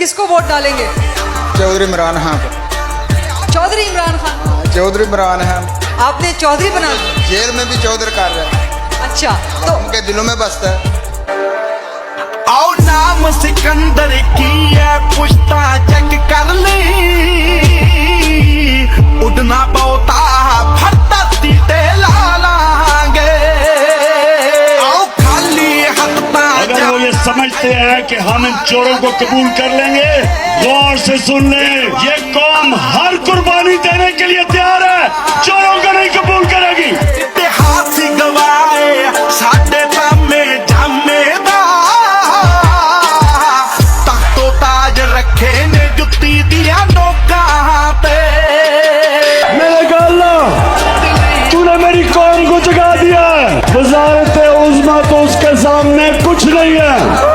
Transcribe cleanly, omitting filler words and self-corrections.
किसको वोट डालेंगे? चौधरी इमरान खान को। चौधरी इमरान खान? चौधरी इमरान खान आपने चौधरी बना दिया? जेल में भी चौधरी कर रहे हैं। अच्छा, तो उनके दिलों में बसता है। आओ नाम सिकंदर की है, पुश्ता चेक कर ली, उड़ना बहुता फटा तीते लालांगे। आओ खाली हत्ता अगर वो ये समझते हैं कि हम इन चोरों को कबूल कर लेंगे, गौर से सुन लें, ये कौम हर कुर्बानी देने के लिए तैयार है, चोरों को नहीं कबूल करेगी। इतिहास गवाए साडे तामे जामे दा, तख्तो ताज रखे ने जुत्ती दिया नोकां पे। मेरे गाला तूने मेरी कौम को जगा दिया है, वज़ारत-ए-उज़्मा तो उसके सामने कुछ नहीं है।